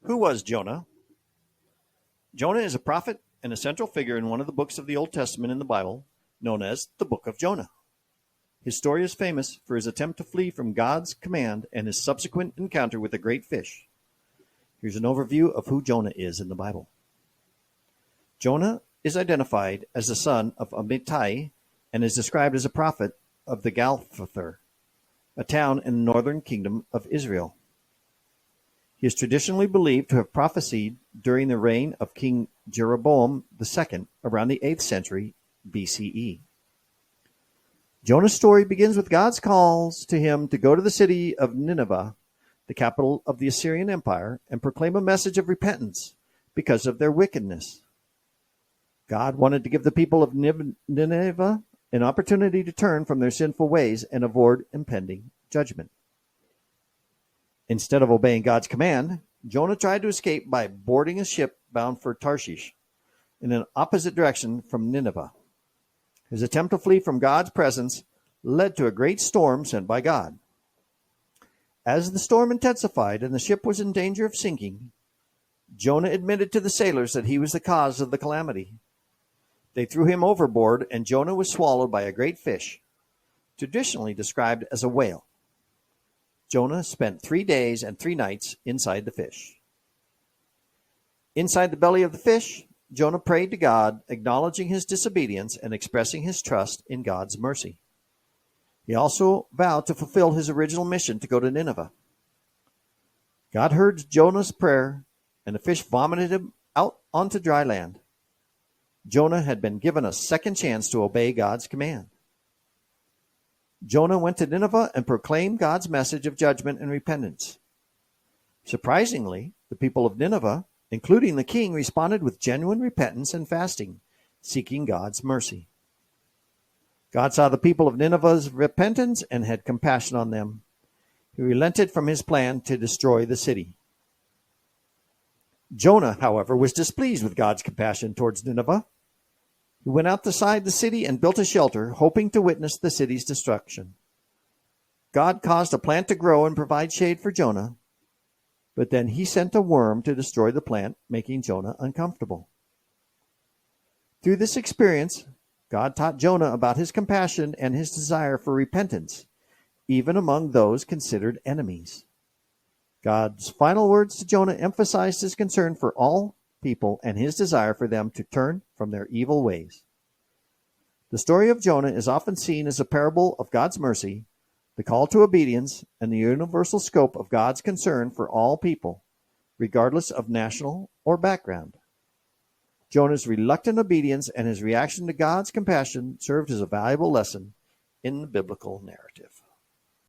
Who was Jonah? Jonah is a prophet and a central figure in one of the books of the Old Testament in the Bible, known as the Book of Jonah. His story is famous for his attempt to flee from God's command and his subsequent encounter with a great fish. Here's an overview of who Jonah is in the Bible. Jonah is identified as the son of Amittai and is described as a prophet of the Galphather, a town in the northern kingdom of Israel. He is traditionally believed to have prophesied during the reign of King Jeroboam II around the 8th century BCE. Jonah's story begins with God's calls to him to go to the city of Nineveh, the capital of the Assyrian Empire, and proclaim a message of repentance because of their wickedness. God wanted to give the people of Nineveh an opportunity to turn from their sinful ways and avoid impending judgment. Instead of obeying God's command, Jonah tried to escape by boarding a ship bound for Tarshish in an opposite direction from Nineveh. His attempt to flee from God's presence led to a great storm sent by God. As the storm intensified and the ship was in danger of sinking, Jonah admitted to the sailors that he was the cause of the calamity. They threw him overboard, and Jonah was swallowed by a great fish, traditionally described as a whale. Jonah spent 3 days and 3 nights inside the fish. Inside the belly of the fish, Jonah prayed to God, acknowledging his disobedience and expressing his trust in God's mercy. He also vowed to fulfill his original mission to go to Nineveh. God heard Jonah's prayer, and the fish vomited him out onto dry land. Jonah had been given a second chance to obey God's command. Jonah went to Nineveh and proclaimed God's message of judgment and repentance. Surprisingly, the people of Nineveh, including the king, responded with genuine repentance and fasting, seeking God's mercy. God saw the people of Nineveh's repentance and had compassion on them. He relented from his plan to destroy the city. Jonah, however, was displeased with God's compassion towards Nineveh. He went outside the city and built a shelter, hoping to witness the city's destruction. God caused a plant to grow and provide shade for Jonah, but then he sent a worm to destroy the plant, making Jonah uncomfortable. Through this experience, God taught Jonah about his compassion and his desire for repentance, even among those considered enemies. God's final words to Jonah emphasized his concern for all people and his desire for them to turn from their evil ways. The story of Jonah is often seen as a parable of God's mercy, the call to obedience, and the universal scope of God's concern for all people, regardless of national or background. Jonah's reluctant obedience and his reaction to God's compassion served as a valuable lesson in the biblical narrative.